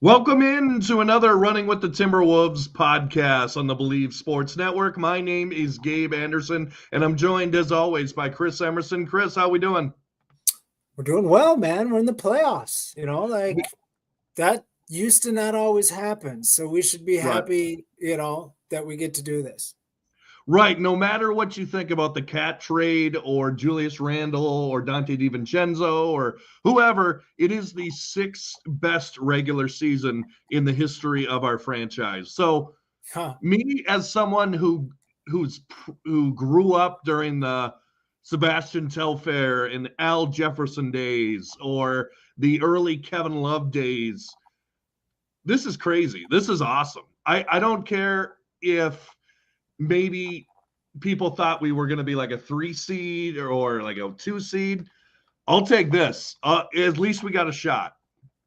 Welcome in to another Running with the Timberwolves podcast on the Believe Sports Network. My name is Gabe Anderson, and I'm joined as always by Chris Emerson. Chris, how we doing? We're doing well, man. We're in the playoffs. That used to not always happen. So we should be Right. happy, that we get to do this. Right. No matter what you think about the Cat trade or Julius Randle or Dante DiVincenzo or whoever, it is the sixth best regular season in the history of our franchise. So, me as someone who grew up during the Sebastian Telfair and Al Jefferson days or the early Kevin Love days, this is crazy. This is awesome. I don't care if maybe people thought we were going to be like a 3 seed or like a 2 seed. I'll take this. At least we got a shot,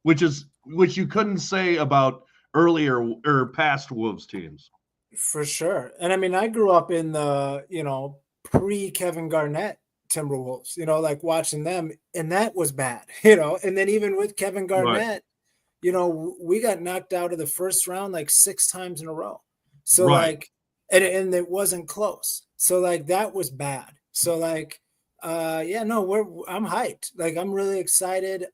which you couldn't say about earlier or past Wolves teams. For sure. And I mean, I grew up in the, pre-Kevin Garnett Timberwolves, like watching them, and that was bad, and then even with Kevin Garnett, we got knocked out of the first round like 6 times in a row. So and it wasn't close. So that was bad. So I'm hyped. I'm really excited.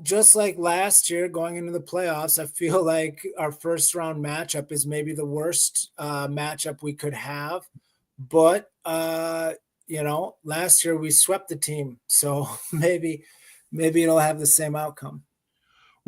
Just like last year going into the playoffs, I feel like our first round matchup is maybe the worst matchup we could have. But last year we swept the team. So maybe it'll have the same outcome.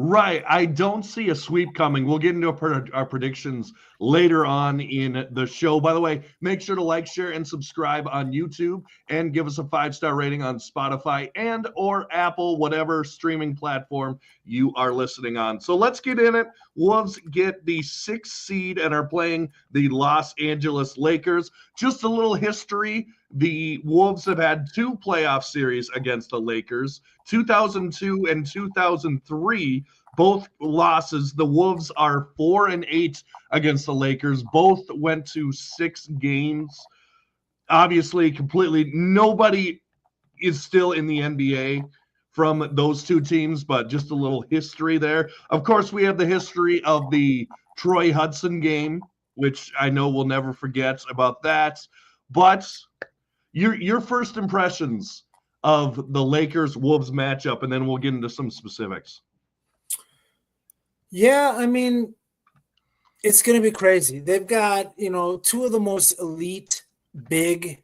Right. I don't see a sweep coming. We'll get into our predictions later on in the show. By the way, make sure to like, share, and subscribe on YouTube and give us a 5-star rating on Spotify and or Apple, whatever streaming platform you are listening on. So let's get in it. Wolves get the 6th seed and are playing the Los Angeles Lakers. Just a little history. The Wolves have had 2 playoff series against the Lakers, 2002 and 2003, both losses. The Wolves are 4-8 against the Lakers. Both went to 6 games. Obviously, completely nobody is still in the NBA from those 2 teams, but just a little history there. Of course, we have the history of the Troy Hudson game, which I know we'll never forget about that. But your first impressions of the Lakers-Wolves matchup, and then we'll get into some specifics. Yeah, I mean, it's going to be crazy. They've got, 2 of the most elite, big,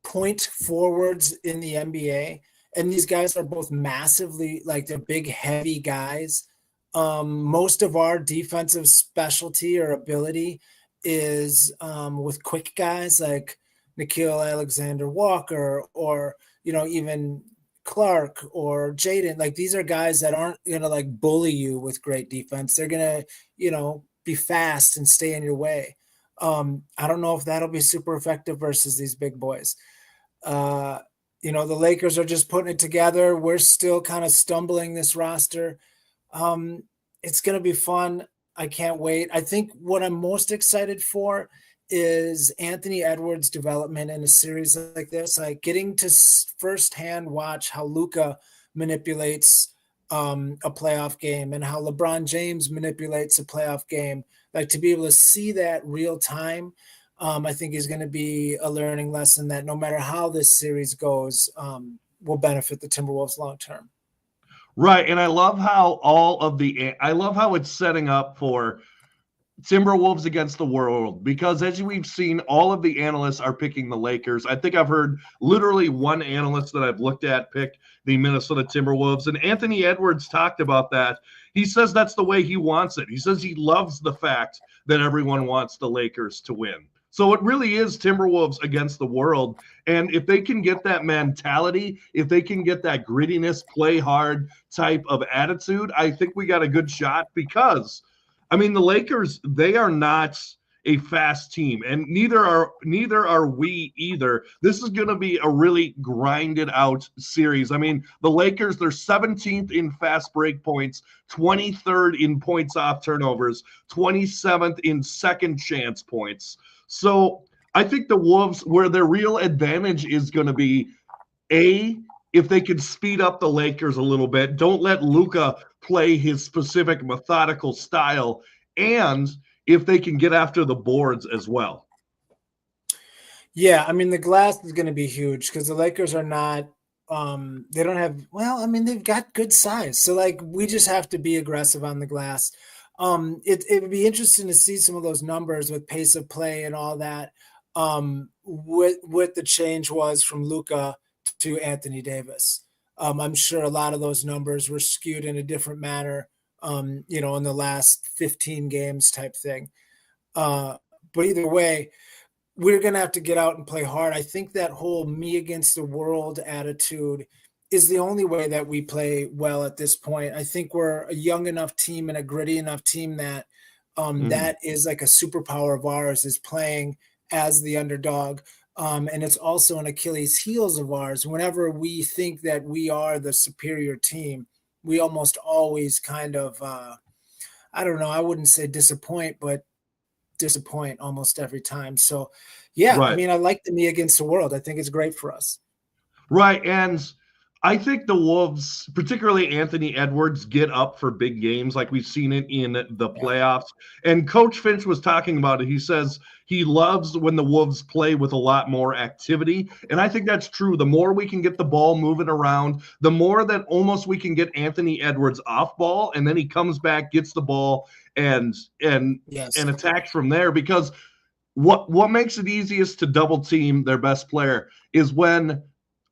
point forwards in the NBA. And these guys are both massively, they're big, heavy guys. Most of our defensive specialty or ability is with quick guys like Nickeil Alexander-Walker or, even Clark or Jaden. These are guys that aren't going to bully you with great defense. They're going to, be fast and stay in your way. I don't know if that'll be super effective versus these big boys. The Lakers are just putting it together. We're still kind of stumbling this roster. It's going to be fun. I can't wait. I think what I'm most excited for is Anthony Edwards' development in a series like this, getting to firsthand watch how Luka manipulates a playoff game and how LeBron James manipulates a playoff game. To be able to see that real time, I think is going to be a learning lesson that no matter how this series goes, will benefit the Timberwolves long term. Right, and I love how I love how it's setting up for Timberwolves against the world, because as we've seen, all of the analysts are picking the Lakers. I think I've heard literally one analyst that I've looked at pick the Minnesota Timberwolves, and Anthony Edwards talked about that. He says that's the way he wants it. He says he loves the fact that everyone wants the Lakers to win. So it really is Timberwolves against the world. And if they can get that mentality, if they can get that grittiness, play hard type of attitude, I think we got a good shot because, I mean, the Lakers, they are not a fast team, and neither are we either. This is going to be a really grinded out series. I mean, the Lakers, they're 17th in fast break points, 23rd in points off turnovers, 27th in second chance points. So I think the Wolves, where their real advantage is going to be, if they could speed up the Lakers a little bit, don't let Luka play his specific methodical style, and if they can get after the boards as well. Yeah, I mean the glass is going to be huge because the Lakers are not. They don't have. Well, I mean they've got good size, so like we just have to be aggressive on the glass. It would be interesting to see some of those numbers with pace of play and all that. What the change was from Luka to Anthony Davis. I'm sure a lot of those numbers were skewed in a different manner. In the last 15 games type thing. But either way, we're going to have to get out and play hard. I think that whole me against the world attitude is the only way that we play well at this point. I think we're a young enough team and a gritty enough team that that is like a superpower of ours, is playing as the underdog. And it's also an Achilles heels of ours. Whenever we think that we are the superior team, we almost always kind of, I don't know, I wouldn't say disappoint, but disappoint almost every time. So, yeah, Right. I mean, I like the me against the world. I think it's great for us. Right. And I think the Wolves, particularly Anthony Edwards, get up for big games like we've seen it in the playoffs. And Coach Finch was talking about it. He says he loves when the Wolves play with a lot more activity. And I think that's true. The more we can get the ball moving around, the more that almost we can get Anthony Edwards off ball. And then he comes back, gets the ball, and attacks from there. Because what makes it easiest to double team their best player is when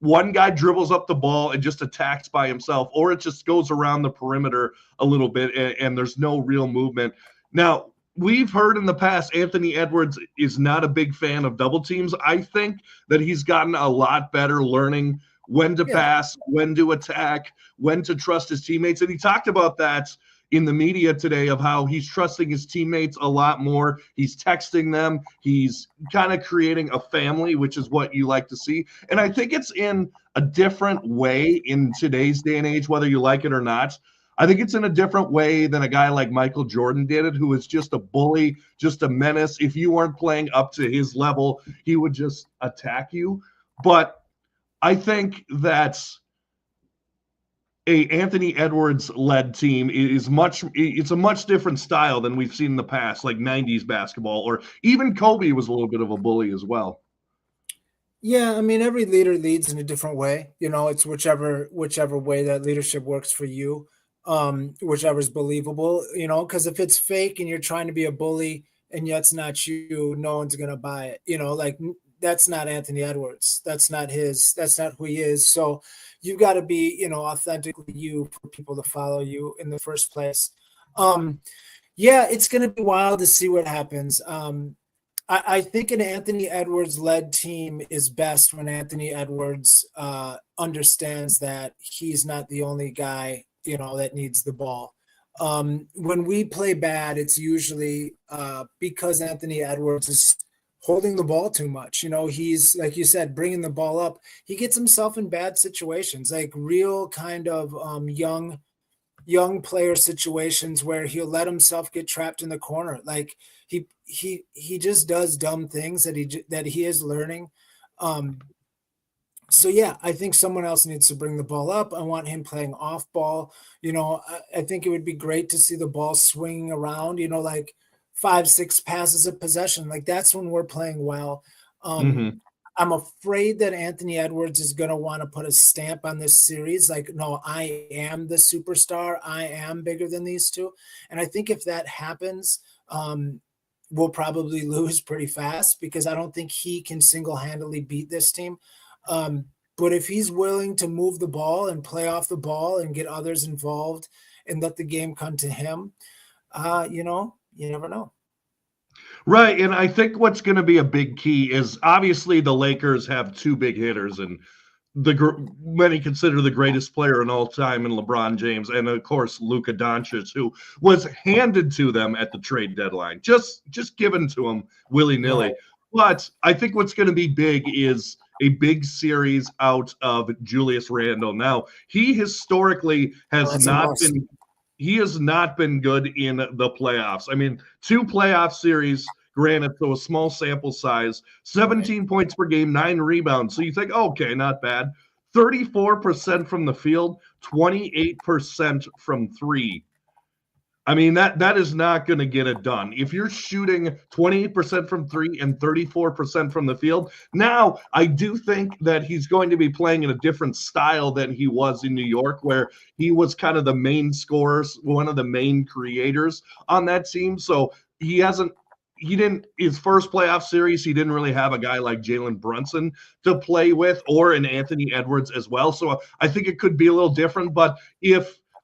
one guy dribbles up the ball and just attacks by himself, or it just goes around the perimeter a little bit and there's no real movement. Now, we've heard in the past Anthony Edwards is not a big fan of double teams. I think that he's gotten a lot better learning when to pass, when to attack, when to trust his teammates. And he talked about that in the media today, of how he's trusting his teammates a lot more. He's texting them. He's kind of creating a family, which is what you like to see. And I think it's in a different way in today's day and age, whether you like it or not. I think it's in a different way than a guy like Michael Jordan did it, who is just a bully, just a menace. If you weren't playing up to his level, he would just attack you. But I think that's a Anthony Edwards led team it's a much different style than we've seen in the past, like 90s basketball, or even Kobe was a little bit of a bully as well. Yeah, I mean, every leader leads in a different way. It's whichever way that leadership works for you, whichever's believable, because if it's fake and you're trying to be a bully and yet it's not you, no one's going to buy it. Like that's not Anthony Edwards. That's not who he is. So you've got to be, authentically you for people to follow you in the first place. Yeah, it's going to be wild to see what happens. I think an Anthony Edwards led team is best when Anthony Edwards understands that he's not the only guy, that needs the ball. When we play bad, it's usually because Anthony Edwards is holding the ball too much. He's, like you said, bringing the ball up. He gets himself in bad situations, like real kind of young player situations where he'll let himself get trapped in the corner. Like he just does dumb things that he is learning. So yeah, I think someone else needs to bring the ball up. I want him playing off ball. I think it would be great to see the ball swinging around, like 5-6 passes of possession. Like that's when we're playing well. I'm afraid that Anthony Edwards is going to want to put a stamp on this series. Like, no, I am the superstar. I am bigger than these two. And I think if that happens, we'll probably lose pretty fast because I don't think he can single-handedly beat this team. But if he's willing to move the ball and play off the ball and get others involved and let the game come to him, you never know. Right. And I think what's going to be a big key is obviously the Lakers have two big hitters, and many consider the greatest player in all time in LeBron James, and of course Luka Doncic, who was handed to them at the trade deadline, just given to him willy-nilly. Right. But I think what's going to be big is a big series out of Julius Randle. Now, he historically has not been good in the playoffs. I mean, 2 playoff series, granted, so a small sample size, 17 points per game, 9 rebounds. So you think, okay, not bad. 34% from the field, 28% from three. I mean, that is not going to get it done. If you're shooting 28% from three and 34% from the field, now I do think that he's going to be playing in a different style than he was in New York, where he was kind of the main scorer, one of the main creators on that team. So he didn't his first playoff series, he didn't really have a guy like Jalen Brunson to play with, or an Anthony Edwards as well. So I think it could be a little different. But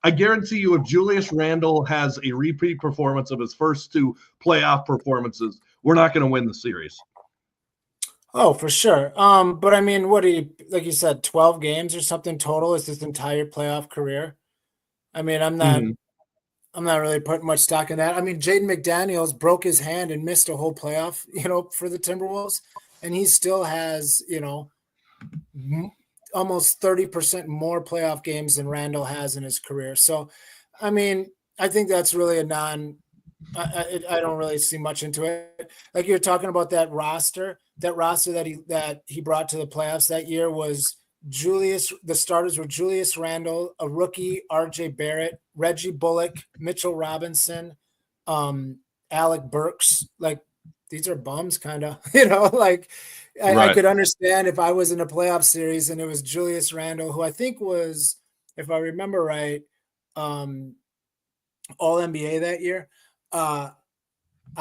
I guarantee you, if Julius Randle has a repeat performance of his first two playoff performances, we're not going to win the series. Oh, for sure. But I mean, like you said, 12 games or something total is his entire playoff career. I mean, I'm not really putting much stock in that. I mean, Jaden McDaniels broke his hand and missed a whole playoff, for the Timberwolves, and he still has, almost 30% more playoff games than Randall has in his career. So, I mean, I think that's really I don't really see much into it. Like you're talking about that roster that he brought to the playoffs that year was the starters were Julius Randle, a rookie, RJ Barrett, Reggie Bullock, Mitchell Robinson, Alec Burks. Like, these are bums, kind of, like I could understand if I was in a playoff series and it was Julius Randle, who I think was, if I remember right, all NBA that year. I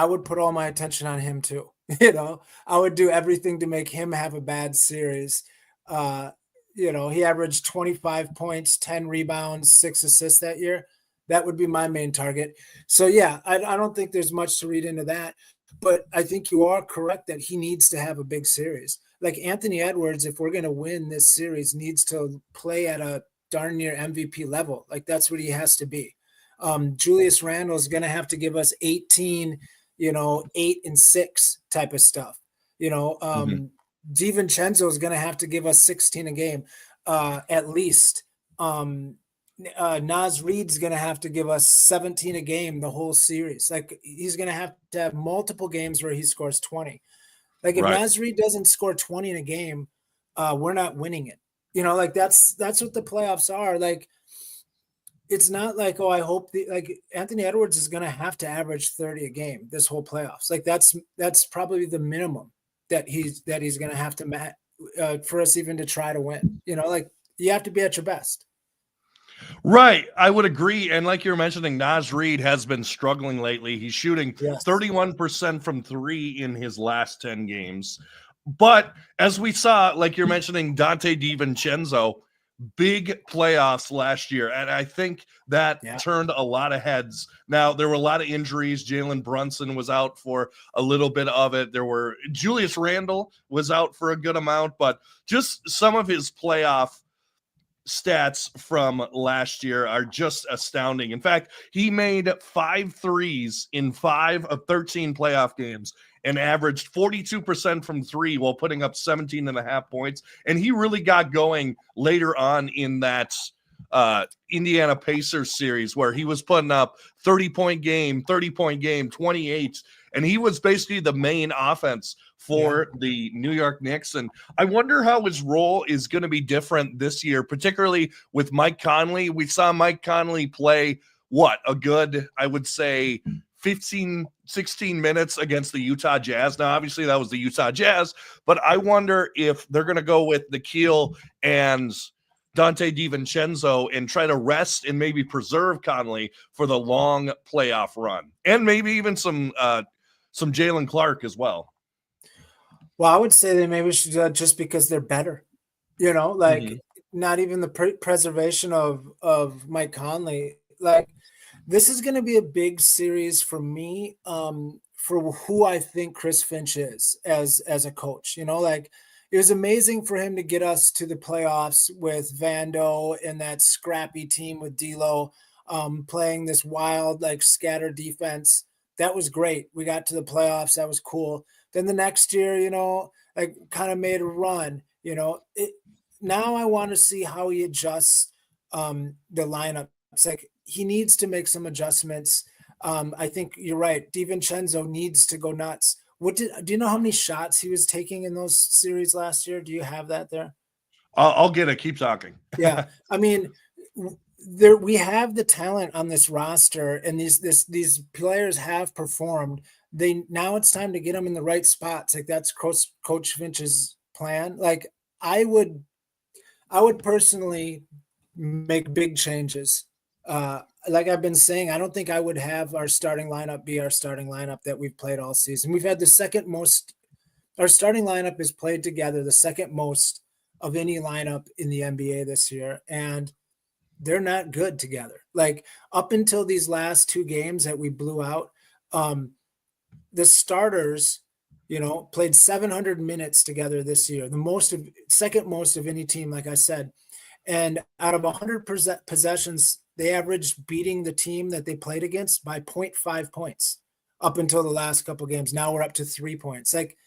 would put all my attention on him too. I would do everything to make him have a bad series. He averaged 25 points, 10 rebounds, 6 assists that year. That would be my main target. So yeah, I don't think there's much to read into that. But I think you are correct that he needs to have a big series. Like Anthony Edwards, if we're going to win this series, needs to play at a darn near MVP level. Like, that's what he has to be. Julius Randle is going to have to give us 18, 8 and 6 type of stuff. DiVincenzo is going to have to give us 16 a game, at least. Naz Reid's going to have to give us 17 a game the whole series. Like, he's going to have multiple games where he scores 20. Like, if Naz Reid doesn't score 20 in a game, we're not winning it. Like, that's what the playoffs are. Like, it's not like, oh, I hope Anthony Edwards is going to have to average 30 a game this whole playoffs. Like, that's probably the minimum that he's going to have to for us even to try to win. Like, you have to be at your best. Right. I would agree. And like you're mentioning, Naz Reid has been struggling lately. He's shooting 31% from three in his last 10 games. But as we saw, like you're mentioning, Donte DiVincenzo, big playoffs last year. And I think that turned a lot of heads. Now, there were a lot of injuries. Jalen Brunson was out for a little bit of it. Julius Randle was out for a good amount, but just some of his playoff stats from last year are just astounding. In fact, he made 5 threes in 5 of 13 playoff games and averaged 42% from three while putting up 17.5 points. And he really got going later on in that Indiana Pacers series where he was putting up 30-point game, 28, and he was basically the main offense for the New York Knicks. And I wonder how his role is going to be different this year, particularly with Mike Conley. We saw Mike Conley play a good, I would say, 15, 16 minutes against the Utah Jazz. Now, obviously, that was the Utah Jazz, but I wonder if they're going to go with Nikhil and Donte DiVincenzo and try to rest and maybe preserve Conley for the long playoff run, and maybe even some Jalen Clark as well. Well, I would say they maybe should do that just because they're better, not even the preservation of Mike Conley. Like, this is going to be a big series for me, for who I think Chris Finch is as a coach. It was amazing for him to get us to the playoffs with Vando and that scrappy team with D'Lo, playing this wild, scattered defense. That was great. We got to the playoffs. That was cool. Then the next year, kind of made a run. Now I want to see how he adjusts the lineup. It's like he needs to make some adjustments. I think you're right. DiVincenzo needs to go nuts. Do you know how many shots he was taking in those series last year? Do you have that there? I'll get it. Keep talking. Yeah. I mean, there we have the talent on this roster, and these players have performed. Now it's time to get them in the right spots. Like that's Coach Finch's plan. Like I would personally make big changes. Like I've been saying, I don't think I would have our starting lineup be our starting lineup that we've played all season. We've had the second most. Our starting lineup is played together the second most of any lineup in the NBA this year, and they're not good together. Like up until these last two games that we blew out, the starters, played 700 minutes together this year, second most of any team, like I said. And out of 100 possessions, they averaged beating the team that they played against by 0.5 points up until the last couple games. Now we're up to 3 points. Like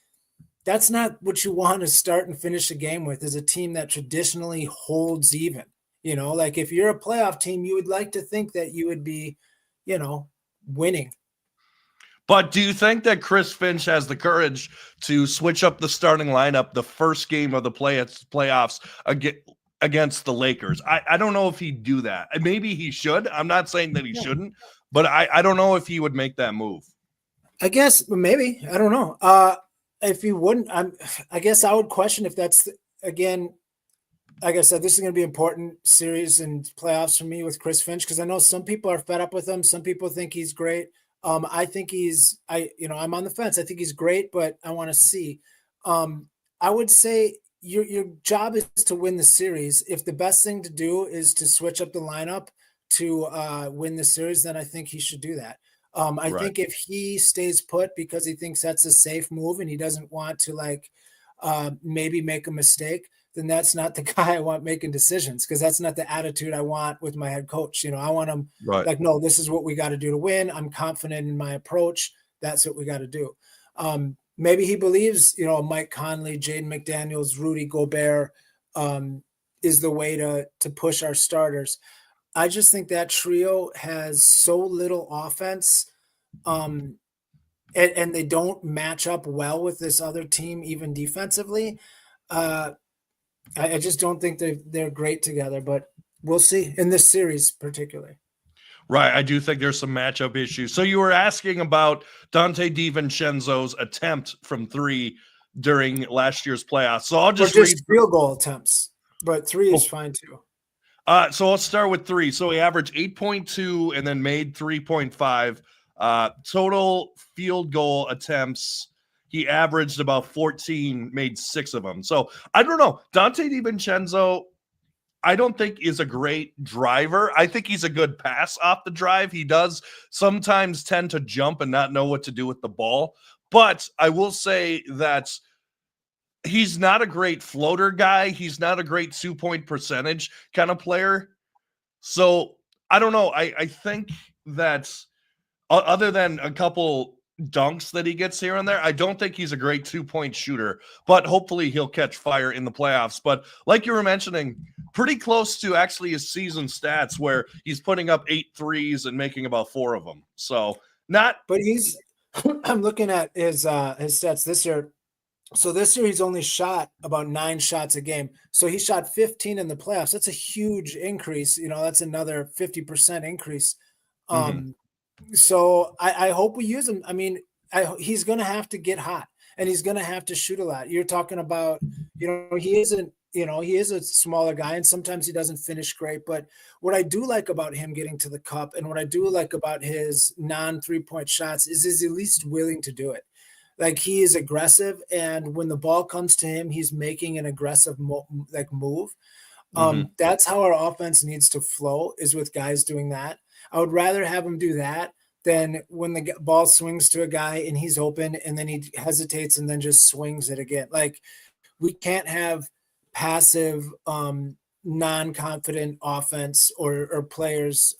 that's not what you want to start and finish a game with, is a team that traditionally holds even. Like if you're a playoff team, you would like to think that you would be, winning. But do you think that Chris Finch has the courage to switch up the starting lineup the first game of the playoffs against the Lakers? I don't know if he'd do that. Maybe he should. I'm not saying that he shouldn't, but I don't know if he would make that move. I guess maybe. I don't know. If he wouldn't, I guess I would question if that's, again, like I said, this is going to be an important series and playoffs for me with Chris Finch, because I know some people are fed up with him. Some people think he's great. I think I'm on the fence. I think he's great, but I want to see. I would say your job is to win the series. If the best thing to do is to switch up the lineup to win the series, then I think he should do that. I think if he stays put because he thinks that's a safe move and he doesn't want to maybe make a mistake, then that's not the guy I want making decisions, because that's not the attitude I want with my head coach. I want him no, this is what we got to do to win. I'm confident in my approach. That's what we got to do. Maybe he believes, Mike Conley, Jaden McDaniels, Rudy Gobert is the way to push our starters. I just think that trio has so little offense, and they don't match up well with this other team, even defensively. I just don't think they're great together, but we'll see in this series particularly. Right. I do think there's some matchup issues. So you were asking about Dante DiVincenzo's attempt from three during last year's playoffs. So I'll just read field goal attempts, but three is fine too. So I'll start with three. So he averaged 8.2 and then made 3.5. Total field goal attempts, he averaged about 14, made 6 of them. So I don't know. Dante DiVincenzo, I don't think is a great driver. I think he's a good pass off the drive. He does sometimes tend to jump and not know what to do with the ball. But I will say that he's not a great floater guy. He's not a great 2-point percentage kind of player. So I don't know. I think that other than a couple dunks that he gets here and there, I don't think he's a great 2-point shooter, but hopefully he'll catch fire in the playoffs. But like you were mentioning, pretty close to actually his season stats, where he's putting up 8 threes and making about 4 of them. So not, but I'm looking at his stats this year. So this year he's only shot about 9 shots a game. So he shot 15 in the playoffs. That's a huge increase. That's another 50% increase. So I hope we use him. I mean, he's going to have to get hot, and he's going to have to shoot a lot. You're talking about, he isn't, he is a smaller guy, and sometimes he doesn't finish great. But what I do like about him getting to the cup, and what I do like about his non-3-point shots is he's at least willing to do it. Like, he is aggressive, and when the ball comes to him, he's making an aggressive move. That's how our offense needs to flow, is with guys doing that. I would rather have him do that than when the ball swings to a guy and he's open and then he hesitates and then just swings it again. Like, we can't have passive, non-confident offense or players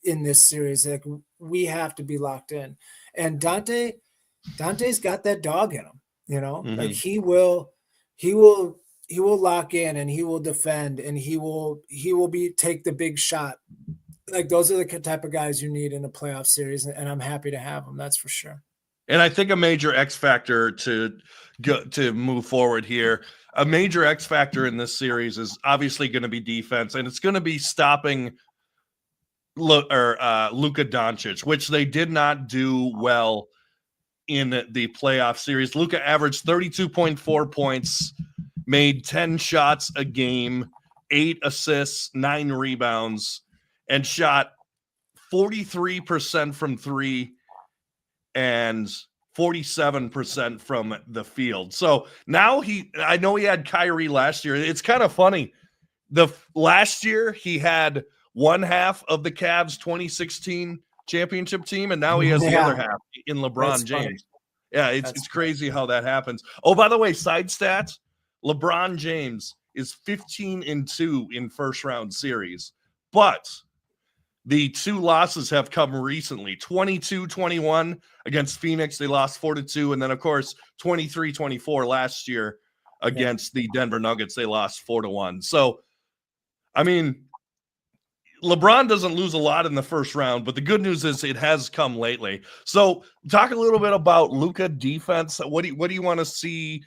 in this series. Like, we have to be locked in. And Dante's got that dog in him, like he will lock in, and he will defend, and he will take the big shot. Like, those are the type of guys you need in a playoff series, and I'm happy to have them. That's for sure. And I think a major X factor to move forward here. a major X factor in this series is obviously going to be defense, and it's going to be stopping Luka Doncic, which they did not do well in the playoff series. Luka averaged 32.4 points, made 10 shots a game, 8 assists, 9 rebounds, and shot 43% from three and 47% from the field. So now I know he had Kyrie last year. It's kind of funny. Last year he had one half of the Cavs 2016 championship team, and now he has the other half in LeBron James. Yeah, it's crazy how that happens. Oh, by the way, side stats, LeBron James is 15-2 in first round series, but the 2 losses have come recently. 22-21 against Phoenix, they lost 4-2, and then of course 23-24 last year against the Denver Nuggets, they lost 4-1. So I mean, LeBron doesn't lose a lot in the first round, but the good news is it has come lately. So talk a little bit about Luka defense. What do you want to see?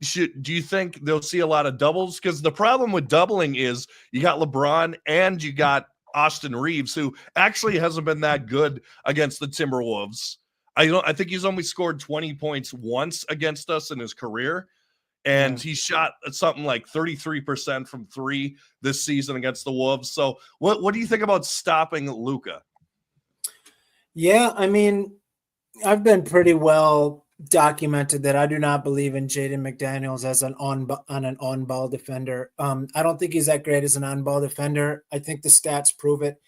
Do you think they'll see a lot of doubles? Because the problem with doubling is you got LeBron and you got Austin Reaves, who actually hasn't been that good against the Timberwolves. I think he's only scored 20 points once against us in his career. And he shot something like 33% from three this season against the Wolves. So what do you think about stopping Luka? Yeah, I mean, I've been pretty well documented that I do not believe in Jaden McDaniels as an on-ball defender. I don't think he's that great as an on-ball defender. I think the stats prove it.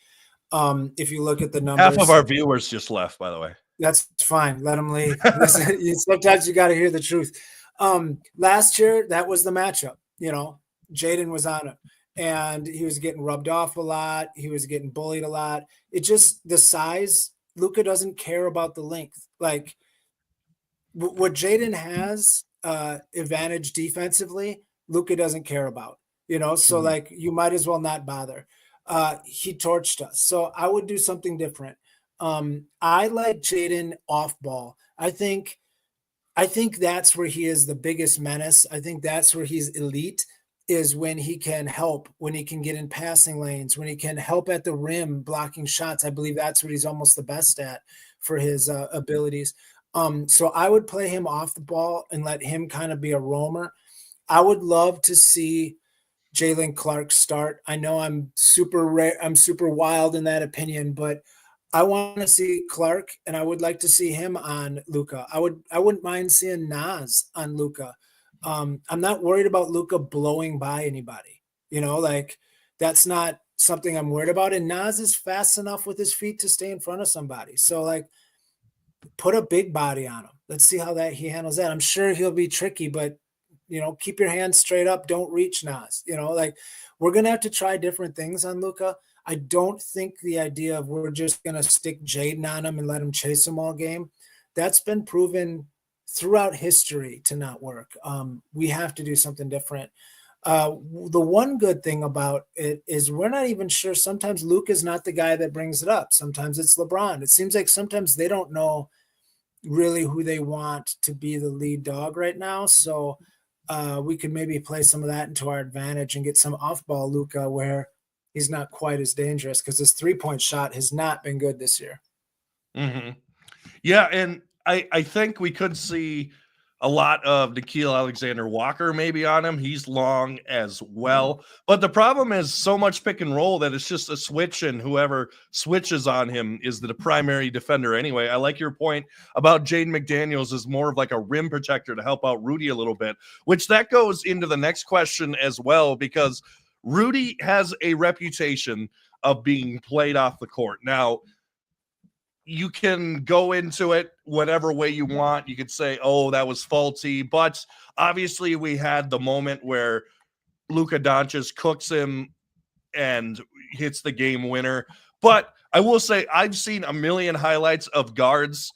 If you look at the numbers. Half of our viewers just left, by the way. That's fine. Let them leave. Sometimes you got to hear the truth. Last year, that was the matchup. Jaden was on him, and he was getting rubbed off a lot. He was getting bullied a lot. It just, the size, Luka doesn't care about the length. Like, what Jaden has advantage defensively, Luka doesn't care about, so like, you might as well not bother. He torched us. So I would do something different. I like Jaden off ball. I think that's where he is the biggest menace. I think that's where he's elite, is when he can help, when he can get in passing lanes, when he can help at the rim blocking shots. I believe that's what he's almost the best at for his abilities. So I would play him off the ball and let him kind of be a roamer. I would love to see Jalen Clark start. I know I'm super wild in that opinion, but I want to see Clark, and I would like to see him on Luka. I wouldn't mind seeing Nas on Luka. I'm not worried about Luka blowing by anybody. Like, that's not something I'm worried about. And Nas is fast enough with his feet to stay in front of somebody. So, like, put a big body on him. Let's see how he handles that. I'm sure he'll be tricky, but keep your hands straight up. Don't reach Nas. Like, we're gonna have to try different things on Luka. I don't think the idea of we're just going to stick Jaden on him and let him chase him all game, that's been proven throughout history to not work. We have to do something different. The one good thing about it is we're not even sure. Sometimes Luke is not the guy that brings it up. Sometimes it's LeBron. It seems like sometimes they don't know really who they want to be the lead dog right now. So we could maybe play some of that into our advantage and get some off-ball Luka where he's not quite as dangerous, because his three-point shot has not been good this year. Mm-hmm. Yeah, and I think we could see a lot of Nickeil Alexander-Walker maybe on him. He's long as well. But the problem is so much pick and roll that it's just a switch, and whoever switches on him is the primary defender anyway. I like your point about Jaden McDaniels as more of like a rim protector to help out Rudy a little bit, which that goes into the next question as well, because Rudy has a reputation of being played off the court. Now, you can go into it whatever way you want. You could say, oh, that was faulty. But obviously we had the moment where Luka Doncic cooks him and hits the game winner. But I will say I've seen a million highlights of guards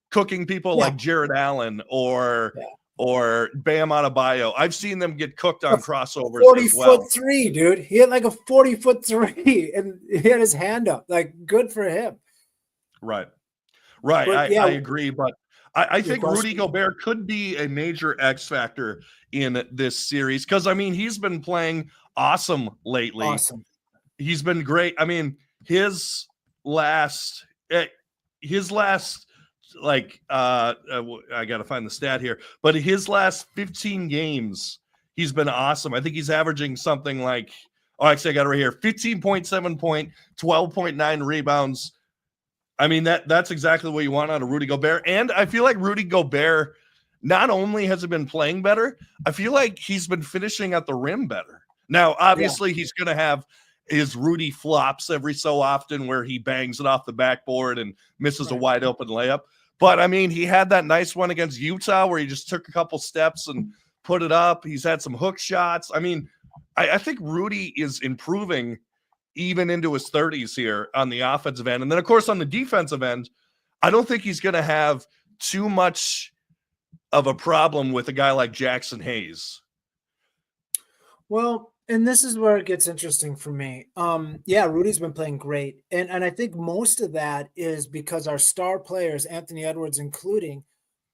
cooking people like Jared Allen or Bam Adebayo. I've seen them get cooked on crossovers 40-foot three, dude. He had like a 40-foot three, and he had his hand up. Like, good for him. Right. I agree. But I think Rudy Gobert could be a major X factor in this series because, I mean, he's been playing awesome lately. Awesome. He's been great. I mean, his last like I got to find the stat here, but his last 15 games, he's been awesome. I think he's averaging something like, oh, actually, I got it right here, 15.7 point, 12.9 rebounds. I mean, that's exactly what you want out of Rudy Gobert. And I feel like Rudy Gobert, not only has he been playing better, I feel like he's been finishing at the rim better. Now, obviously, he's going to have his Rudy flops every so often where he bangs it off the backboard and misses a wide open layup. But, I mean, he had that nice one against Utah where he just took a couple steps and put it up. He's had some hook shots. I mean, I think Rudy is improving even into his 30s here on the offensive end. And then, of course, on the defensive end, I don't think he's going to have too much of a problem with a guy like Jackson Hayes. Well, and this is where it gets interesting for me. Yeah, Rudy's been playing great. And I think most of that is because our star players, Anthony Edwards including,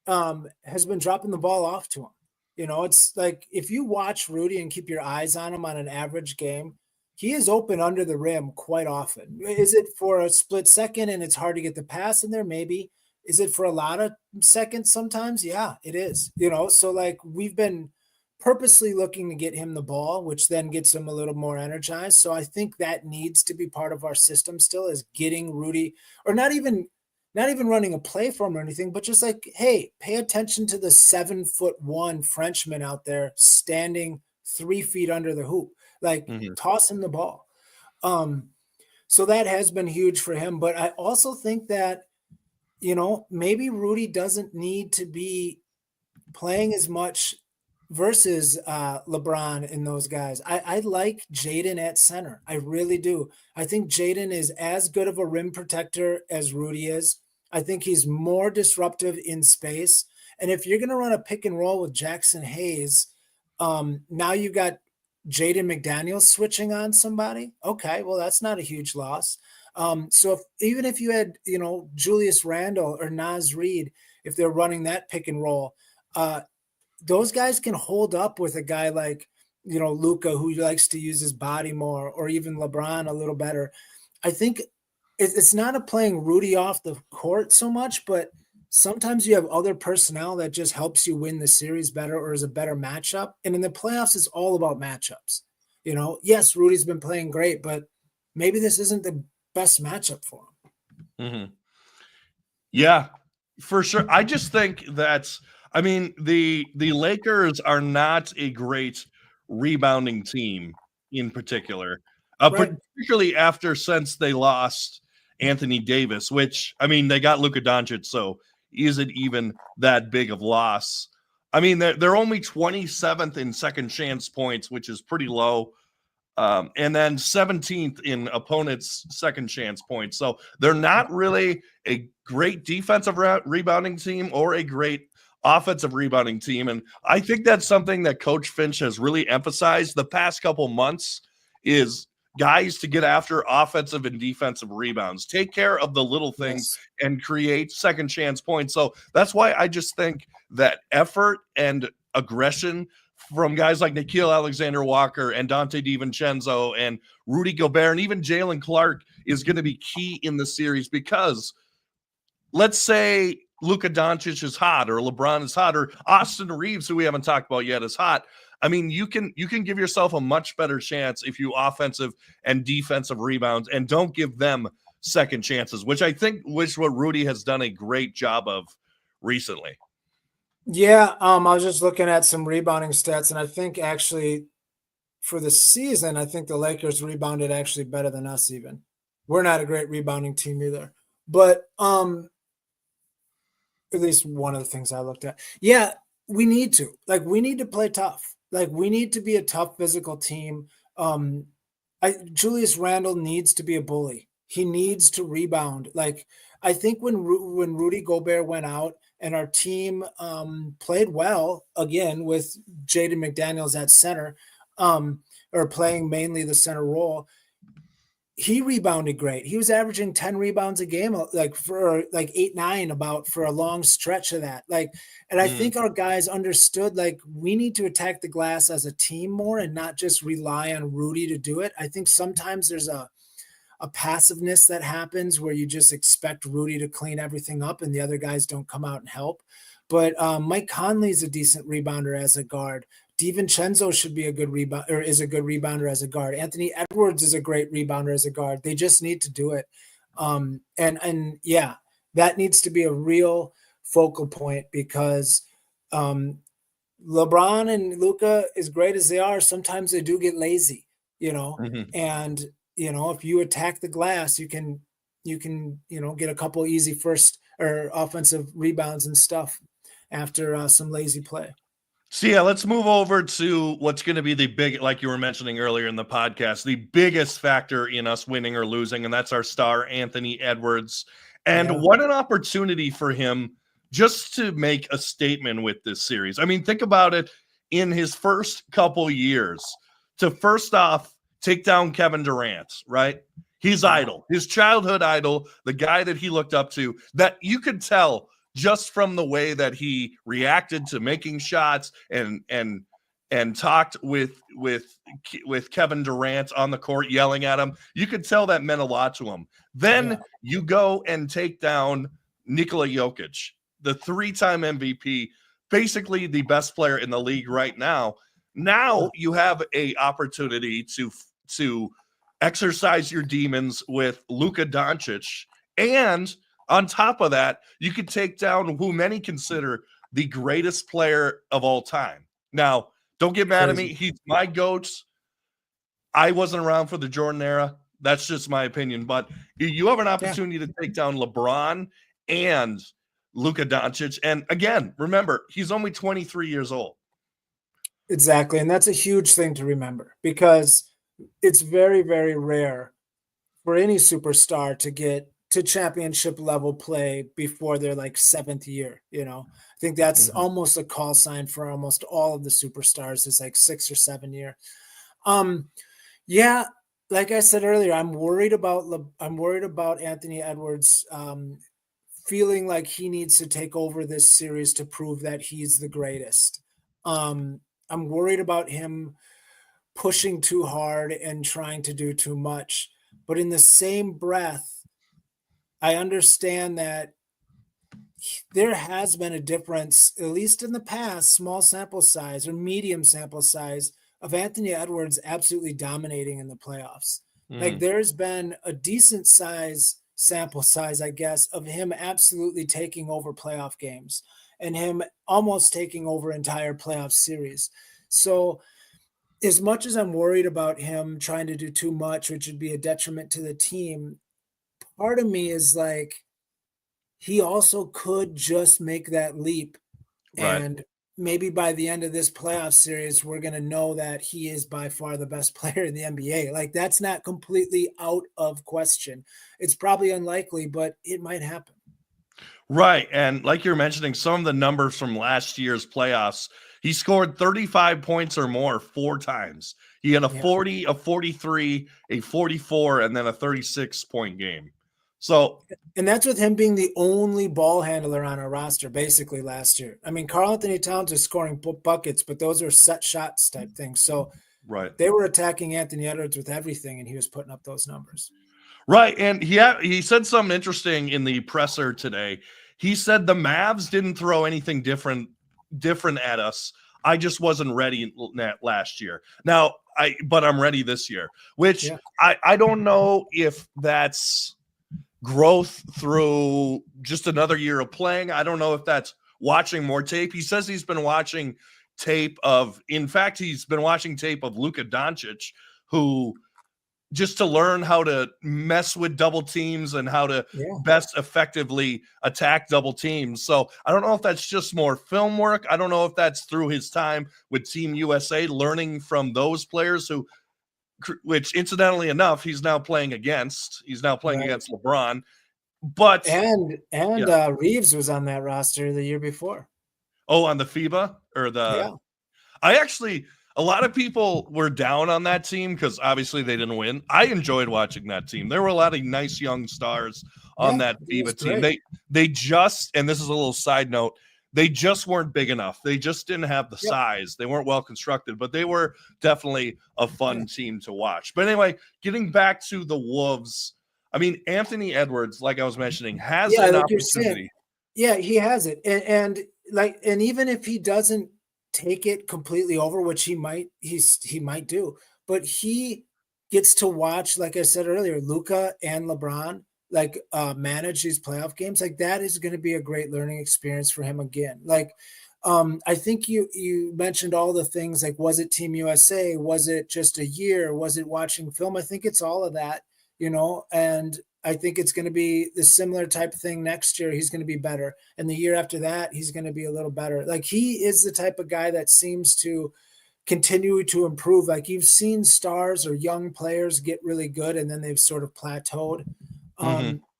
has been dropping the ball off to him. You know, it's like if you watch Rudy and keep your eyes on him on an average game, he is open under the rim quite often. Is it for a split second and it's hard to get the pass in there? Maybe. Is it for a lot of seconds sometimes? Yeah, it is. You know, so like we've been purposely looking to get him the ball, which then gets him a little more energized. So I think that needs to be part of our system still, is getting Rudy, or not even running a play for him or anything, but just like, hey, pay attention to the 7'1" Frenchman out there standing 3 feet under the hoop. Like, toss him the ball. So that has been huge for him. But I also think that, you know, maybe Rudy doesn't need to be playing as much versus LeBron and those guys. I like Jaden at center. I really do. I think Jaden is as good of a rim protector as Rudy is. I think he's more disruptive in space. And if you're going to run a pick and roll with Jackson Hayes, now you've got Jaden McDaniels switching on somebody. Okay, well, that's not a huge loss. So even if you had, you know, Julius Randle or Naz Reid, if they're running that pick and roll, those guys can hold up with a guy like, you know, Luka, who likes to use his body more, or even LeBron a little better. I think it's not a playing Rudy off the court so much, but sometimes you have other personnel that just helps you win the series better or is a better matchup. And in the playoffs, it's all about matchups. You know, yes, Rudy's been playing great, but maybe this isn't the best matchup for him. Yeah, for sure. I just think that's, I mean, the Lakers are not a great rebounding team in particular, particularly since they lost Anthony Davis, which, I mean, they got Luka Doncic, so isn't even that big of loss. I mean, they're only 27th in second chance points, which is pretty low. And then 17th in opponents' second chance points. So they're not really a great defensive rebounding team or a great offensive rebounding team. And I think that's something that Coach Finch has really emphasized the past couple months, is guys to get after offensive and defensive rebounds, take care of the little things, and create second chance points. So that's why I just think that effort and aggression from guys like Nickeil Alexander-Walker and Dante DiVincenzo and Rudy Gobert and even Jalen Clark is going to be key in the series, because let's say Luka Doncic is hot, or LeBron is hot, or Austin Reaves, who we haven't talked about yet, is hot. I mean, you can give yourself a much better chance if you offensive and defensive rebounds and don't give them second chances, which I think what Rudy has done a great job of recently. Yeah, I was just looking at some rebounding stats, and I think actually for the season, I think the Lakers rebounded actually better than us even. We're not a great rebounding team either. But at least one of the things I looked at. Yeah, we need to. Like, we need to play tough. Like, we need to be a tough physical team. Julius Randle needs to be a bully. He needs to rebound. Like, I think when Rudy Gobert went out and our team played well, again, with Jaden McDaniels at center, or playing mainly the center role, he rebounded great. He was averaging 10 rebounds a game, like for like 8, 9 about for a long stretch of that. Like, and I think our guys understood like we need to attack the glass as a team more and not just rely on Rudy to do it. I think sometimes there's a passiveness that happens where you just expect Rudy to clean everything up and the other guys don't come out and help. But Mike Conley's a decent rebounder as a guard. DiVincenzo should be a good rebound or is a good rebounder as a guard. Anthony Edwards is a great rebounder as a guard. They just need to do it. And yeah, that needs to be a real focal point because LeBron and Luka, as great as they are, sometimes they do get lazy, and if you attack the glass, you can get a couple easy first or offensive rebounds and stuff after some lazy play. So yeah, let's move over to what's going to be the big, like you were mentioning earlier in the podcast, the biggest factor in us winning or losing, and that's our star, Anthony Edwards. And what an opportunity for him just to make a statement with this series. I mean, think about it in his first couple years to first off take down Kevin Durant, right? His idol, his childhood idol, the guy that he looked up to, that you could tell just from the way that he reacted to making shots and talked with Kevin Durant on the court, yelling at him. You could tell that meant a lot to him. Then you go and take down Nikola Jokic, the 3-time MVP, basically the best player in the league right now. Now you have a opportunity to exercise your demons with Luka Doncic, and on top of that, you could take down who many consider the greatest player of all time. Now, don't get mad at me. He's my GOAT. I wasn't around for the Jordan era. That's just my opinion. But you have an opportunity to take down LeBron and Luka Doncic. And again, remember, he's only 23 years old. Exactly. And that's a huge thing to remember because it's very, very rare for any superstar to get to championship level play before their like 7th year. I think that's almost a call sign for almost all of the superstars is like 6 or 7 year. Yeah, like I said earlier, I'm worried about Anthony Edwards feeling like he needs to take over this series to prove that he's the greatest. I'm worried about him pushing too hard and trying to do too much. But in the same breath, I understand that there has been a difference, at least in the past, small sample size or medium sample size of Anthony Edwards absolutely dominating in the playoffs. Like there's been a decent sample size, I guess, of him absolutely taking over playoff games and him almost taking over entire playoff series. So as much as I'm worried about him trying to do too much, which would be a detriment to the team, part of me is like, he also could just make that leap. Right. And maybe by the end of this playoff series, we're going to know that he is by far the best player in the NBA. Like that's not completely out of question. It's probably unlikely, but it might happen. Right. And like you're mentioning, some of the numbers from last year's playoffs, he scored 35 points or more 4 times. He had a 40, a 43, a 44, and then a 36-point game. So, and that's with him being the only ball handler on our roster basically last year. I mean, Karl-Anthony Towns is scoring buckets, but those are set shots type things. So they were attacking Anthony Edwards with everything, and he was putting up those numbers. Right. And he said something interesting in the presser today. He said the Mavs didn't throw anything different at us. I just wasn't ready last year. Now, but I'm ready this year, which I don't know if that's growth through just another year of playing. I don't know if that's watching more tape. He says he's been watching tape of Luka Doncic, who just to learn how to mess with double teams and how to best effectively attack double teams. So I don't know if that's just more film work. I don't know if that's through his time with Team USA, learning from those players which incidentally enough, he's now playing against LeBron. But and Reaves was on that roster the year before. Oh, on the FIBA or the a lot of people were down on that team because obviously they didn't win. I enjoyed watching that team. There were a lot of nice young stars on that FIBA team. They just, and this is a little side note, they just weren't big enough. They just didn't have the size. They weren't well constructed, but they were definitely a fun team to watch. But anyway, getting back to the Wolves, I mean, Anthony Edwards, like I was mentioning, has an opportunity. Yeah, he has it. And even if he doesn't take it completely over, which he might do, but he gets to watch, like I said earlier, Luka and LeBron manage these playoff games. Like, that is going to be a great learning experience for him again. Like, I think you mentioned all the things, like, was it Team USA? Was it just a year? Was it watching film? I think it's all of that, and I think it's going to be the similar type of thing next year. He's going to be better. And the year after that, he's going to be a little better. Like, he is the type of guy that seems to continue to improve. Like, you've seen stars or young players get really good and then they've sort of plateaued.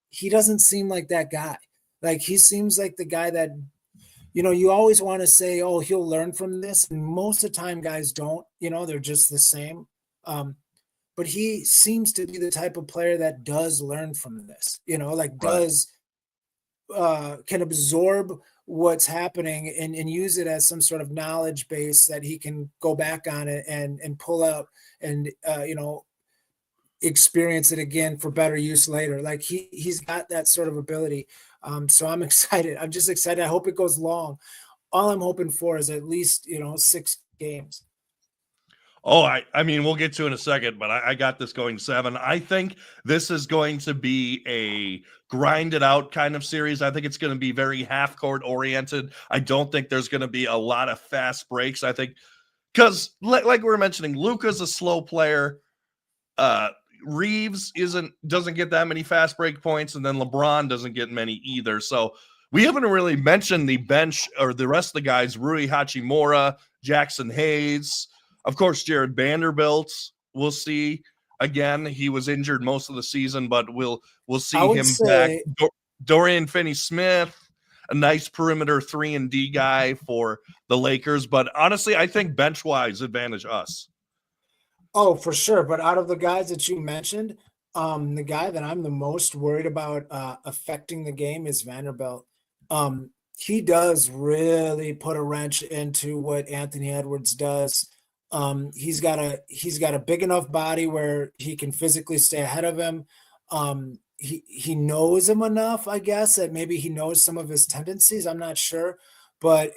He doesn't seem like that guy. Like, he seems like the guy that, you always want to say, oh, he'll learn from this. And most of the time guys don't, they're just the same. But he seems to be the type of player that does learn from this, can absorb what's happening and use it as some sort of knowledge base that he can go back on it and pull out and, experience it again for better use later. Like, he's got that sort of ability. So I'm excited. I'm just excited. I hope it goes long. All I'm hoping for is at least, 6 games. Oh, I mean, we'll get to it in a second, but I got this going 7. I think this is going to be a grinded out kind of series. I think it's going to be very half court oriented. I don't think there's going to be a lot of fast breaks. I think because like we were mentioning, Luka's a slow player. Reaves doesn't get that many fast break points, and then LeBron doesn't get many either. So we haven't really mentioned the bench or the rest of the guys: Rui Hachimura, Jackson Hayes. Of course, Jared Vanderbilt, we'll see. Again, he was injured most of the season, but we'll see him back. Dorian Finney-Smith, a nice perimeter 3-and-D guy for the Lakers. But honestly, I think bench-wise, advantage us. Oh, for sure. But out of the guys that you mentioned, the guy that I'm the most worried about affecting the game is Vanderbilt. He does really put a wrench into what Anthony Edwards does. He's got a big enough body where he can physically stay ahead of him. He knows him enough, I guess, that maybe he knows some of his tendencies. I'm not sure, but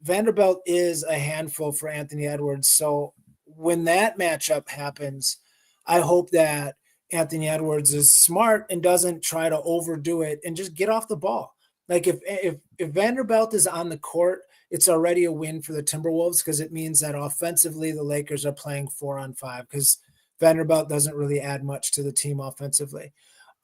Vanderbilt is a handful for Anthony Edwards. So when that matchup happens, I hope that Anthony Edwards is smart and doesn't try to overdo it and just get off the ball. Like, if Vanderbilt is on the court, it's already a win for the Timberwolves, because it means that offensively the Lakers are playing 4-on-5, because Vanderbilt doesn't really add much to the team offensively.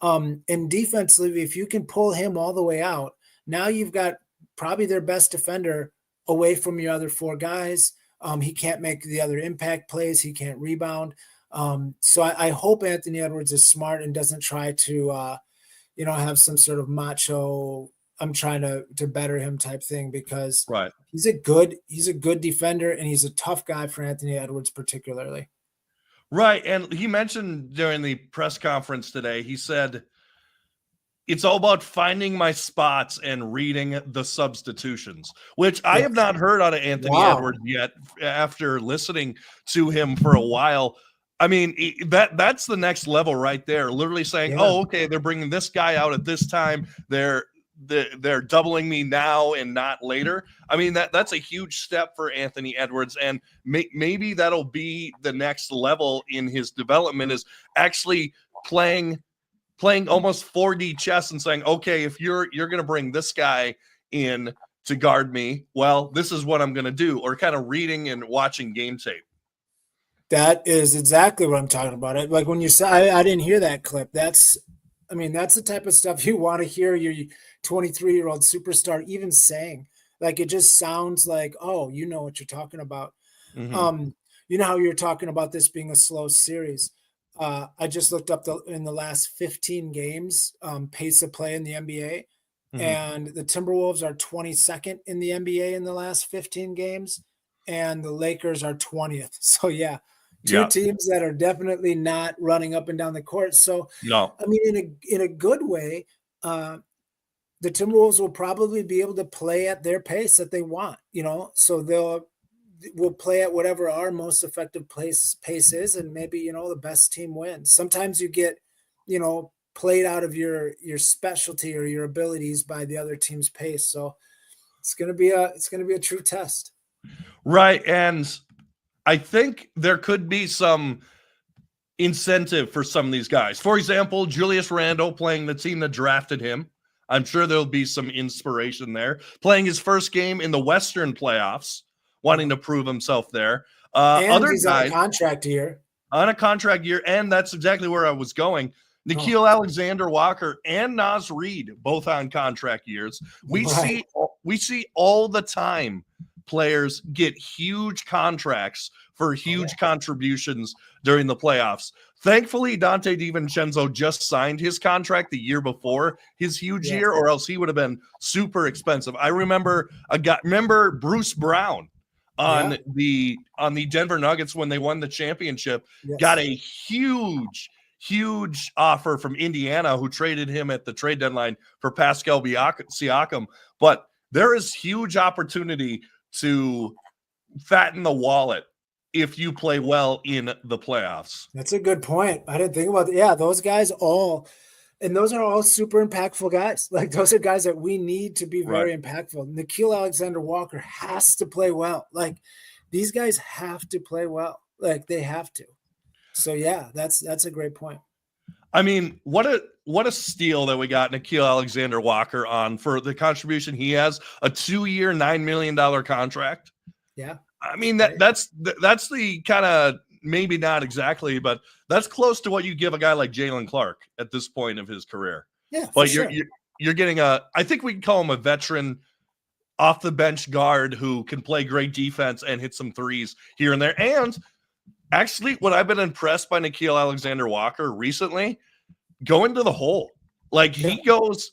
And defensively, if you can pull him all the way out, now you've got probably their best defender away from your other 4 guys. He can't make the other impact plays. He can't rebound. So I hope Anthony Edwards is smart and doesn't try to, have some sort of macho, I'm trying to better him type thing, because he's a good defender and he's a tough guy for Anthony Edwards particularly. Right. And he mentioned during the press conference today, he said, it's all about finding my spots and reading the substitutions, which I have not heard out of Anthony Edwards yet after listening to him for a while. I mean, that's the next level right there. Literally saying, oh, okay, they're bringing this guy out at this time. They're doubling me now and not later. I mean, that's a huge step for Anthony Edwards, and maybe that'll be the next level in his development, is actually playing almost 4D chess and saying, okay, if you're going to bring this guy in to guard me, well, this is what I'm going to do, or kind of reading and watching game tape. That is exactly what I'm talking about. Like, when you say, I didn't hear that clip. That's the type of stuff you want to hear your 23-year-old superstar even saying. Like, it just sounds like, oh, you know what you're talking about. Mm-hmm. You know how you're talking about this being a slow series. I just looked up in the last 15 games, pace of play in the NBA, and the Timberwolves are 22nd in the NBA in the last 15 games. and the Lakers are 20th. So yeah, two Yeah. teams that are definitely not running up and down the court. So No. I mean, in a good way, the Timberwolves will probably be able to play at their pace that they want, so we'll play at whatever our most effective pace is, and maybe, the best team wins. Sometimes you get, played out of your specialty or your abilities by the other team's pace. So it's going to be a true test. Right. And I think there could be some incentive for some of these guys. For example, Julius Randle playing the team that drafted him. I'm sure there'll be some inspiration there. Playing his first game in the Western playoffs, wanting to prove himself there. And other he's guys, on a contract year. On a contract year, and that's exactly where I was going. Nickeil Alexander-Walker and Naz Reid, both on contract years. We see all the time players get huge contracts for huge contributions during the playoffs. Thankfully, Dante DiVincenzo just signed his contract the year before his huge year, or else he would have been super expensive. I remember Bruce Brown on the Denver Nuggets when they won the championship, got a huge offer from Indiana, who traded him at the trade deadline for Pascal Siakam. But there is huge opportunity to fatten the wallet if you play well in the playoffs. That's a good point. I didn't think about that. Yeah, those guys those are all super impactful guys. Like, those are guys that we need to be very impactful. Nickeil Alexander-Walker has to play well. Like, these guys have to play well. Like, they have to. So yeah, that's a great point. I mean, what a steal that we got Nickeil Alexander-Walker on for the contribution he has. A 2-year, $9 million contract. Yeah. I mean, that's the kind of, maybe not exactly, but that's close to what you give a guy like Jalen Clark at this point of his career. Yeah, but you're getting I think we can call him a veteran off the bench guard who can play great defense and hit some threes here and there. And actually, what I've been impressed by Nickeil Alexander-Walker recently, going to the hole. Like, he goes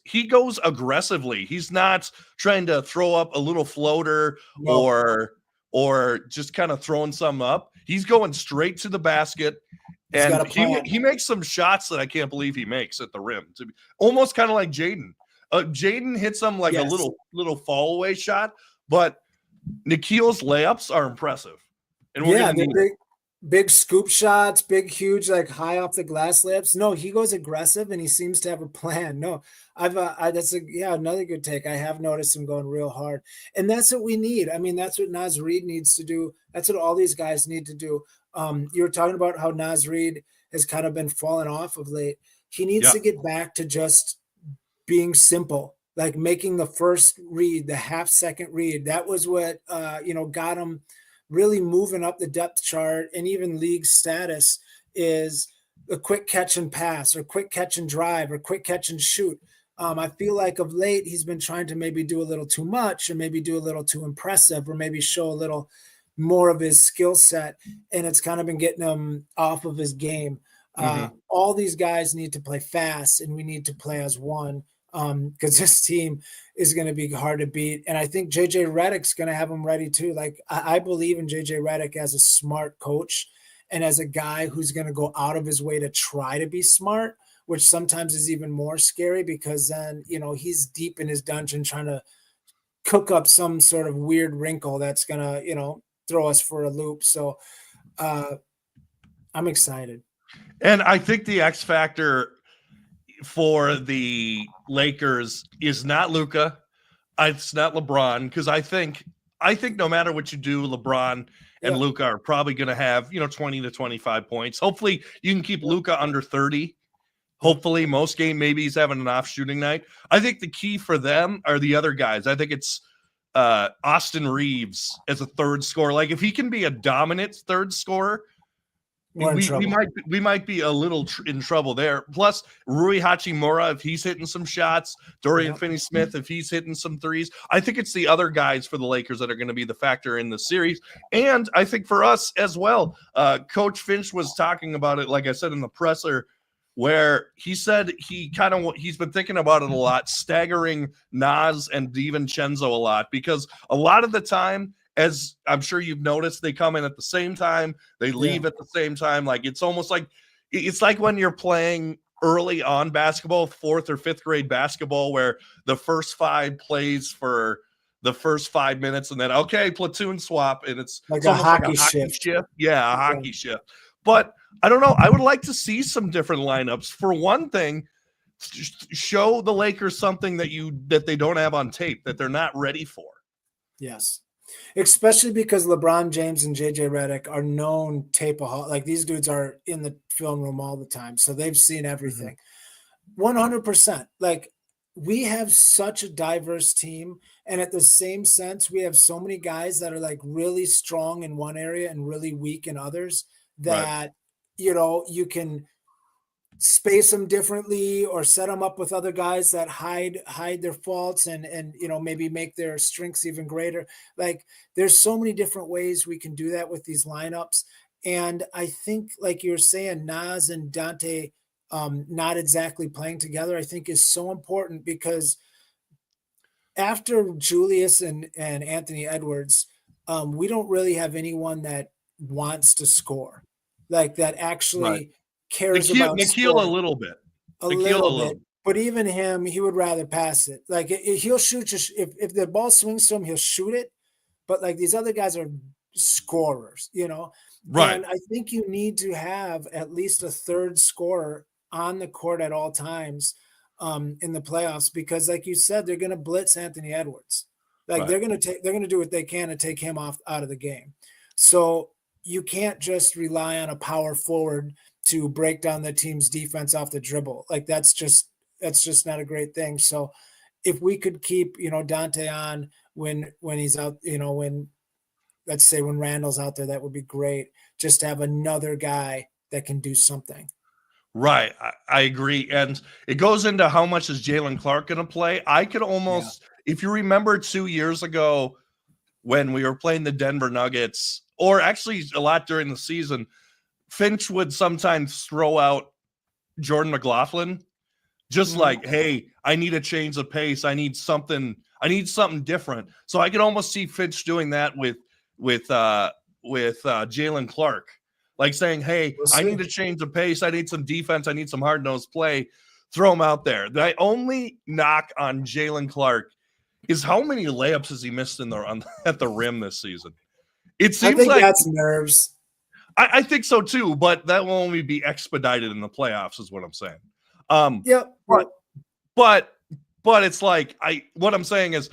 aggressively. He's not trying to throw up a little floater or just kind of throwing some up. He's going straight to the basket, and he makes some shots that I can't believe he makes at the rim. Almost kind of like Jaden. Jaden hits some like a little fall away shot, but Nickeil's layups are impressive. And we're big scoop shots, big, huge, like high off the glass layups. No, he goes aggressive, and he seems to have a plan. No, another good take. I have noticed him going real hard, and that's what we need. I mean, that's what Naz Reid needs to do. That's what all these guys need to do. You were talking about how Naz Reid has kind of been falling off of late. He needs to get back to just being simple, like making the first read, the half-second read. That was what got him really moving up the depth chart and even league status, is a quick catch and pass, or quick catch and drive, or quick catch and shoot. I feel like of late he's been trying to maybe do a little too much, or maybe do a little too impressive, or maybe show a little more of his skill set, and it's kind of been getting him off of his game. All these guys need to play fast, and we need to play as one, because this team is going to be hard to beat. And I think JJ Redick's going to have them ready too. Like, I believe in JJ Redick as a smart coach, and as a guy who's going to go out of his way to try to be smart, which sometimes is even more scary, because then, he's deep in his dungeon trying to cook up some sort of weird wrinkle that's going to, throw us for a loop. So I'm excited. And I think the X factor for the Lakers is not Luka. It's not LeBron, because I think no matter what you do, LeBron and Luka are probably going to have 20 to 25 points. Hopefully you can keep Luka under 30. Hopefully most game, maybe he's having an off shooting night. I think the key for them are the other guys. I think it's Austin Reaves as a third scorer. Like, if he can be a dominant third scorer, we might be a little in trouble there. Plus, Rui Hachimura, if he's hitting some shots, Dorian Finney-Smith, if he's hitting some threes, I think it's the other guys for the Lakers that are going to be the factor in the series. And I think for us as well, Coach Finch was talking about it, like I said, in the presser, where he said he's been thinking about it a lot, staggering Naz and DiVincenzo a lot, because a lot of the time, as I'm sure you've noticed, they come in at the same time, they leave at the same time. Like it's almost like it's like when you're playing early on basketball, 4th or 5th grade basketball, where the first 5 plays for the first 5 minutes, and then platoon swap, and it's almost like a hockey shift. Yeah, a hockey shift. But I don't know. I would like to see some different lineups. For one thing, show the Lakers something that they don't have on tape, that they're not ready for. Yes. Especially because LeBron James and JJ Redick are known tapeaholics. Like these dudes are in the film room all the time. So they've seen everything. 100%. Like we have such a diverse team. And at the same sense, we have so many guys that are like really strong in one area and really weak in others that, you can space them differently or set them up with other guys that hide their faults and maybe make their strengths even greater. Like there's so many different ways we can do that with these lineups. And I think, like you're saying, Nas and Dante not exactly playing together, I think is so important, because after Julius and Anthony Edwards, we don't really have anyone that wants to score, like that actually cares about Nikhil scoring. a little bit. A little bit. But even him, he would rather pass it. Like he'll shoot, if the ball swings to him, he'll shoot it. But like these other guys are scorers, Right. And I think you need to have at least a third scorer on the court at all times in the playoffs, because like you said, they're going to blitz Anthony Edwards. Like they're going to do what they can to take him out of the game. So you can't just rely on a power forward to break down the team's defense off the dribble. Like that's just not a great thing. So if we could keep, Dante on when he's out, when let's say when Randall's out there, that would be great. Just to have another guy that can do something. Right. I agree. And it goes into how much is Jalen Clark going to play. I could almost, if you remember 2 years ago when we were playing the Denver Nuggets, or actually a lot during the season, Finch would sometimes throw out Jordan McLaughlin, just like, hey, I need a change of pace. I need something different. So I could almost see Finch doing that with Jalen Clark, like saying, hey, I need to change the pace. I need some defense. I need some hard-nosed play. Throw him out there. The only knock on Jalen Clark is how many layups has he missed at the rim this season? It seems like that's nerves. I think so too, but that will only be expedited in the playoffs, is what I'm saying. But it's like what I'm saying is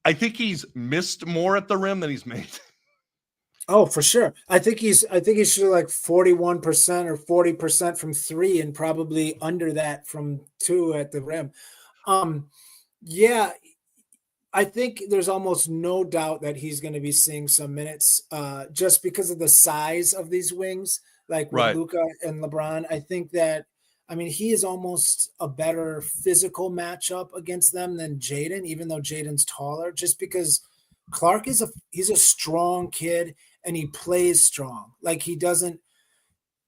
I think he's missed more at the rim than he's made. Oh, for sure. I think he's shooting like 41% or 40% from 3 and probably under that from 2 at the rim. I think there's almost no doubt that he's going to be seeing some minutes just because of the size of these wings, like with Luka and LeBron. I think that, he is almost a better physical matchup against them than Jaden, even though Jaden's taller, just because Clark he's a strong kid and he plays strong. Like he doesn't,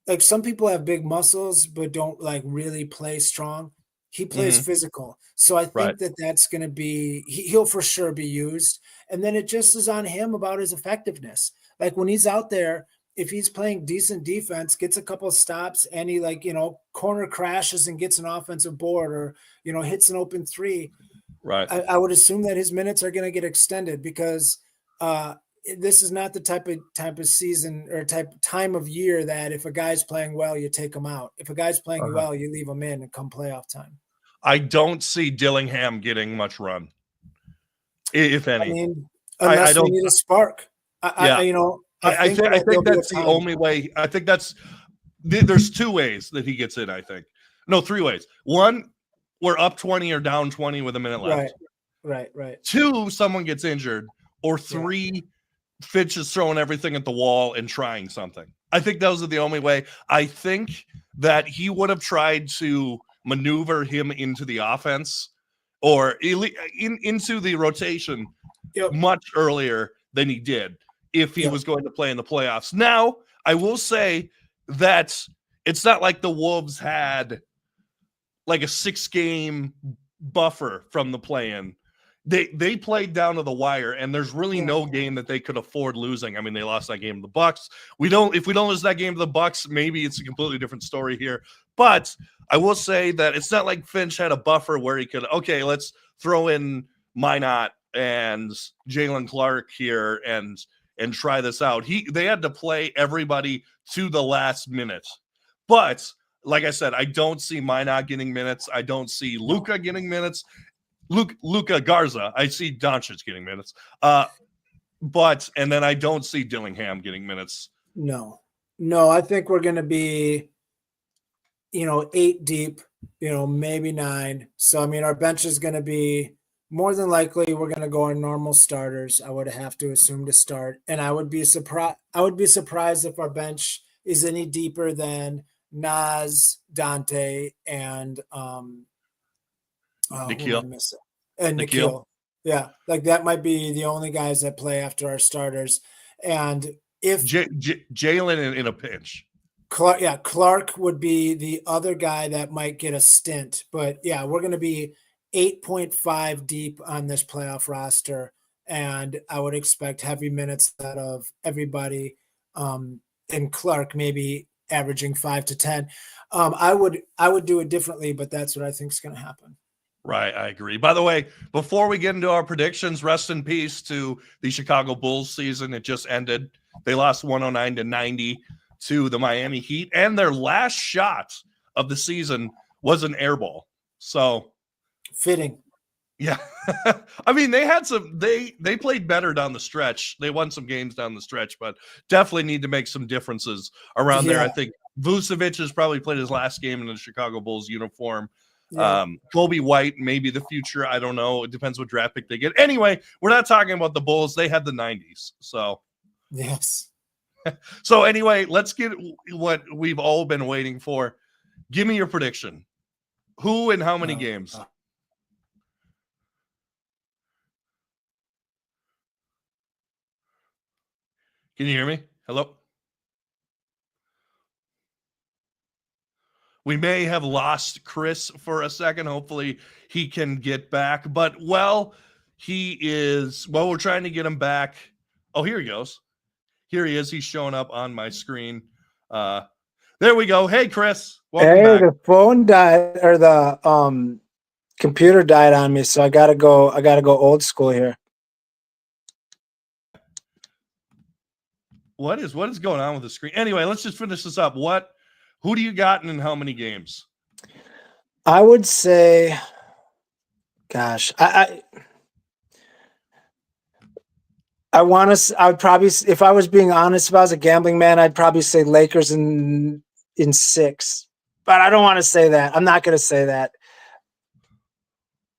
like some people have big muscles, but don't like really play strong. He plays physical. So I think that's going to be, he'll for sure be used. And then it just is on him about his effectiveness. Like when he's out there, if he's playing decent defense, gets a couple of stops and he corner crashes and gets an offensive board or, hits an open 3. Right. I would assume that his minutes are going to get extended because this is not the type of season or time of year that if a guy's playing well, you take him out. If a guy's playing well, you leave him in and come playoff time. I don't see Dillingham getting much run, if any. Unless we need a spark. I think that's the only way. I think there's 2 ways that he gets in, I think. No, 3 ways. 1, we're up 20 or down 20 with a minute left. Right. 2, someone gets injured. Or 3, Finch is throwing everything at the wall and trying something. I think those are the only way. I think that he would have tried to maneuver him into the offense or into the rotation much earlier than he did if he was going to play in the playoffs. Now, I will say that it's not like the Wolves had like a 6-game buffer from the play-in. they played down to the wire, and there's really no game that they could afford losing. I mean, they lost that game to the Bucks. If we don't lose that game to the Bucks, maybe it's a completely different story here. But I will say that it's not like Finch had a buffer where he could, okay, let's throw in Minot and Jalen Clark here and try this out. They had to play everybody to the last minute. But like I said, I don't see Minot getting minutes. I don't see Luka getting minutes. Luka Garza. I see Doncic getting minutes. And then I don't see Dillingham getting minutes. No, I think we're going to be, 8 deep, maybe 9. So, I mean, our bench is going to be more than likely we're going to go on normal starters. I would have to assume to start. And I would be surprised if our bench is any deeper than Nas, Dante, and Nikhil. Yeah, like that might be the only guys that play after our starters. And if Jalen in a pinch, Clark would be the other guy that might get a stint. But yeah, we're going to be 8.5 deep on this playoff roster, and I would expect heavy minutes out of everybody. And Clark maybe averaging 5 to 10. I would do it differently, but that's what I think is going to happen. Right, I agree. By the way, before we get into our predictions, rest in peace to the Chicago Bulls season. It just ended. They lost 109-90 to the Miami Heat, and their last shot of the season was an air ball. So fitting. Yeah. I mean, they had they played better down the stretch. They won some games down the stretch, but definitely need to make some differences around there. I think Vucevic has probably played his last game in the Chicago Bulls uniform. Yeah. Kobe White, maybe the future. I don't know. It depends what draft pick they get. Anyway, we're not talking about the Bulls. They had the 90s. So, yes. So, anyway, let's get what we've all been waiting for. Give me your prediction. Who and how many games? Can you hear me? Hello? We may have lost Chris for a second. Hopefully he can get back. But, we're trying to get him back. Oh, here he goes. Here he is. He's showing up on my screen. There we go. Hey, Chris. Welcome back. The phone died, or the computer died on me, so I gotta go old school here. What is going on with the screen? Anyway, let's just finish this up. Who do you got and in how many games? I would say, gosh, I would probably, if I was being honest, if I was a gambling man, I'd probably say Lakers in 6. But I don't want to say that. I'm not going to say that.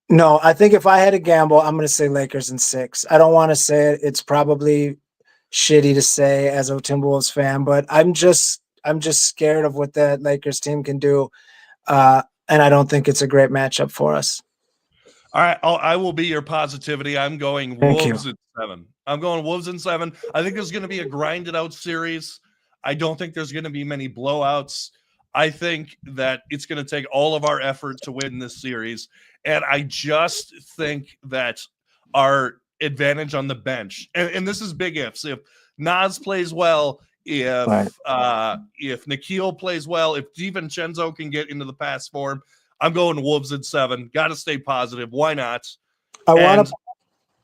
No, I think if I had to gamble, I'm going to say Lakers in 6. I don't want to say it. It's probably shitty to say as a Timberwolves fan, but I'm just scared of what that Lakers team can do. And I don't think it's a great matchup for us. All right. I will be your positivity. I'm going Wolves in 7. I'm going Wolves in 7. I think there's going to be a grinded out series. I don't think there's going to be many blowouts. I think that it's going to take all of our effort to win this series. And I just think that our advantage on the bench, and this is big ifs, if Nas plays well, if Nikhil plays well, if DiVincenzo can get into the pass form, I'm going Wolves in 7. Got to stay positive. Why not? I want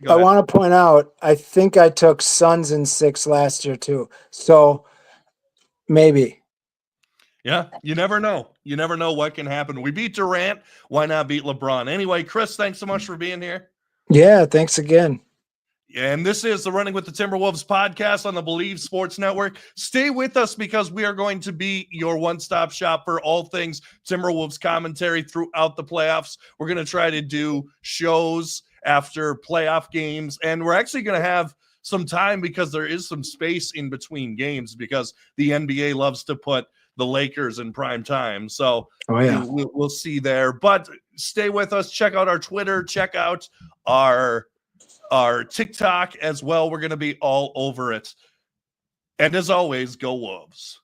to point out, I think I took Suns in 6 last year too. So maybe. Yeah, you never know. You never know what can happen. We beat Durant. Why not beat LeBron? Anyway, Chris, thanks so much for being here. Yeah, thanks again. And this is the Running with the Timberwolves podcast on the Believe Sports Network. Stay with us because we are going to be your one-stop shop for all things Timberwolves commentary throughout the playoffs. We're going to try to do shows after playoff games, and we're actually going to have some time because there is some space in between games because the NBA loves to put the Lakers in prime time. So we'll see there. But stay with us. Check out our Twitter. Check out our TikTok as well. We're going to be all over it. And as always, go Wolves.